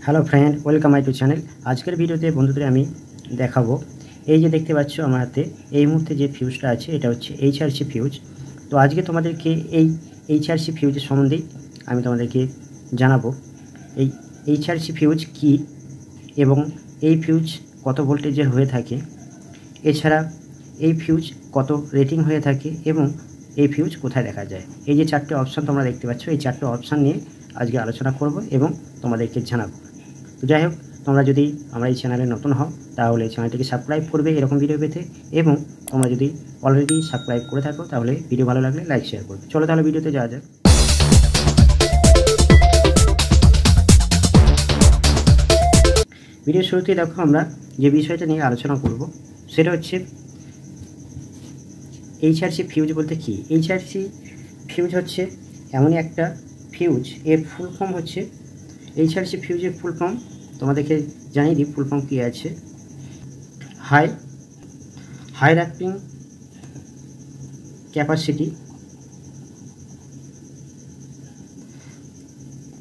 Hello friend, welcome my to channel. আজকের ভিডিওতে বন্ধুদের আমি দেখাবো, এই যে দেখতে পাচ্ছ আমার হাতে এই মুহূর্তে যে ফিউজটা আছে এটা হচ্ছে এইচআরসি ফিউজ। তো আজকে তোমাদেরকে এই এইচআরসি ফিউজের সম্বন্ধেই আমি তোমাদেরকে জানাবো। এই এইচআরসি ফিউজ কি এবং এই ফিউজ কত ভোল্টেজের হয়ে থাকে, এছাড়া এই ফিউজ কত রেটিং হয়ে থাকে এবং এই ফিউজ কোথায় দেখা যায়। এই যে চারটে অপশান তোমরা দেখতে পাচ্ছ, এই চারটে অপশান নিয়ে আজকে আলোচনা করব এবং তোমাদেরকে জানাবো। তো যাই হোক, তোমরা যদি আমার এই চ্যানেলে নতুন হও তাহলে চ্যানেলটিকে সাবস্ক্রাইব করবে এরকম ভিডিও পেতে, এবং তোমরা যদি অলরেডি সাবস্ক্রাইব করে থাকো তাহলে ভিডিও ভালো লাগলে লাইক শেয়ার করবে। চলো তাহলে ভিডিওতে যাওয়া যাক। ভিডিও শুরুতেই দেখো আমরা যে বিষয়টা নিয়ে আলোচনা করব সেটা হচ্ছে এইচআরসি ফিউজ বলতে কি। এইচআরসি ফিউজ হচ্ছে এমনই একটা ফিউজ, এর ফুল ফর্ম হচ্ছে, এইচআরসি ফিউজের ফুল ফর্ম তোমাদেরকে জানিয়ে দিই। ফুল ফর্ম কী আছে: হাই র্যাপিং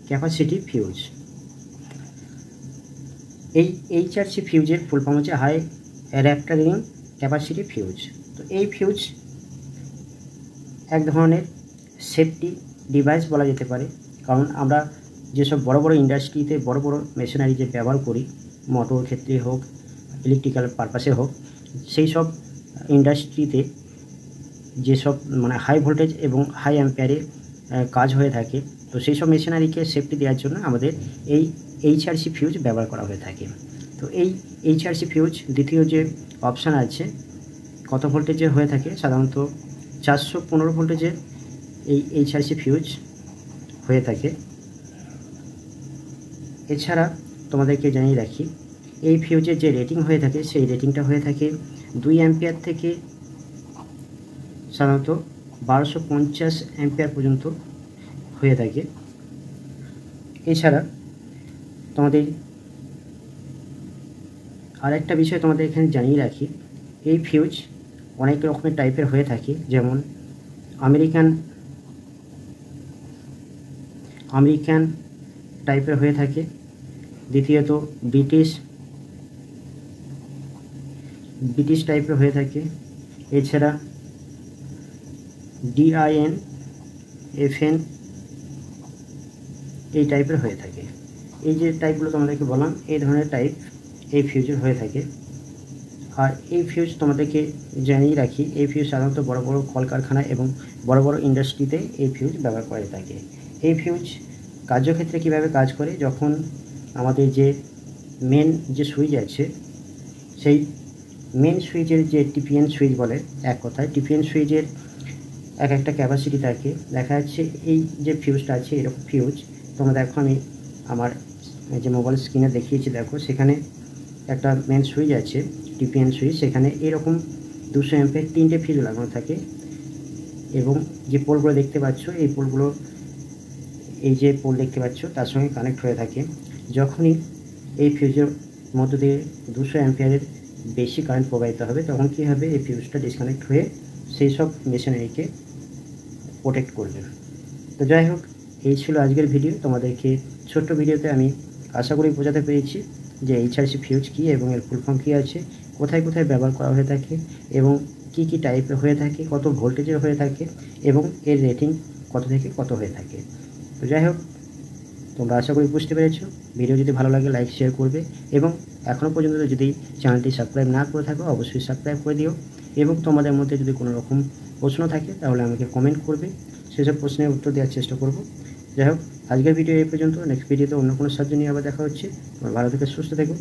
ক্যাপাসিটি ফিউজ। এই এইচআরসি ফিউজের ফুল ফর্ম হচ্ছে হাই র্যাপিং ক্যাপাসিটি ফিউজ। তো এই ফিউজ এক ধরনের সেফটি ডিভাইস বলা যেতে পারে, কারণ আমরা যেসব বড় বড় ইন্ডাস্ট্রিতে বড় বড় মেশিনারি যে ব্যবহার করি, মোটর ক্ষেত্রে হোক, ইলেকট্রিক্যাল পারপাসে হোক, সেই সব ইন্ডাস্ট্রিতে যেসব মানে হাই ভোল্টেজ এবং হাই অ্যাম্পিয়ারে কাজ হয়ে থাকে, তো সেই সব মেশিনারিকে সেফটি দেওয়ার জন্য আমাদের এই এইচআরসি ফিউজ ব্যবহার করা হয়ে থাকে। তো এই এইচআরসি ফিউজ দ্বিতীয় যে অপশান আছে কত ভোল্টেজের হয়ে থাকে, সাধারণত 415 ভোল্টেজের এই এইচআরসি ফিউজ হয়ে থাকে। এছাড়া তোমাদেরকে জানিয়ে রাখি, এই ফিউজের যে রেটিং হয়ে থাকে সেই রেটিংটা হয়ে থাকে 2 অ্যাম্পিয়ার থেকে সাধারণত 1250 অ্যাম্পিয়ার পর্যন্ত হয়ে থাকে। এছাড়া তোমাদের আরেকটা বিষয় তোমাদের এখানে জানিয়ে রাখি, এই ফিউজ অনেক রকমের টাইপের হয়ে থাকে, যেমন আমেরিকান টাইপের হয়ে থাকে, দ্বিতীয়ত ব্রিটিশ টাইপের হয়ে থাকে, এছাড়া DIN FN এই টাইপের হয়ে থাকে। এই যে টাইপগুলো তোমাদেরকে বললাম, এই ধরনের টাইপ এই ফিউজের হয়ে থাকে। আর এই ফিউজ তোমাদেরকে জানিয়ে রাখি, এই ফিউজ সাধারণত বড় বড় কলকারখানা এবং বড় বড় ইন্ডাস্ট্রিতে এই ফিউজ ব্যবহার করে থাকে। এই ফিউজ কার্যক্ষেত্রে কীভাবে কাজ করে, যখন আমাদের যে মেন যে সুইচ আছে, সেই মেন সুইচের যে টিপিএন সুইচ বলে, এক কথায় টিপিএন সুইচের এক একটা ক্যাপাসিটি থাকে। দেখা যাচ্ছে এই যে ফিউজটা আছে এরকম ফিউজ, তোমরা দেখো আমি আমার যে মোবাইল স্ক্রিনে দেখিয়েছি, দেখো সেখানে একটা মেন সুইচ আছে টিপিএন সুইচ, সেখানে এরকম 200 অ্যাম্পিয়ার 3টে ফিউজ লাগানো থাকে, এবং যে পোলগুলো দেখতে পাচ্ছ এই পোলগুলো, এই যে পোল দেখতে পাচ্ছ তার সঙ্গে কানেক্ট হয়ে থাকে। যখনই এই ফিউজের মধ্য দিয়ে 200 অ্যাম্পিয়ারের বেশি কারেন্ট প্রবাহিত হবে, তখন কী হবে, এই ফিউজটা ডিসকানেক্ট হয়ে সেই সব মেশিনারিকে প্রোটেক্ট করবে। তো যাই হোক, এই ছিল আজকের ভিডিও। তোমাদেরকে ছোট্ট ভিডিওতে আমি আশা করি বোঝাতে পেরেছি যে এইচআরসি ফিউজ কী এবং এর ফুল ফর্ম কী আছে, কোথায় কোথায় ব্যবহার করা হয়ে থাকে এবং কী কী টাইপের হয়ে থাকে, কত ভোল্টেজের হয়ে থাকে এবং এর রেটিং কত থেকে কত হয়ে থাকে। তো যাই হোক, তোমরা আশা করি বুঝতে পেরেছো। ভিডিও যদি ভালো লাগে লাইক শেয়ার করবে, এবং এখনও পর্যন্ত যদি চ্যানেলটি সাবস্ক্রাইব না করে থাকো অবশ্যই সাবস্ক্রাইব করে দিও, এবং তোমাদের মধ্যে যদি কোনো রকম প্রশ্ন থাকে তাহলে আমাকে কমেন্ট করবে, সেসব প্রশ্নের উত্তর দেওয়ার চেষ্টা করব। যাই হোক, আজকের ভিডিও এই পর্যন্ত। নেক্সট ভিডিওতে অন্য কোনো সাবজেক্ট নিয়ে আবার দেখা হচ্ছে। তোমরা ভালো থেকে সুস্থ থেকো।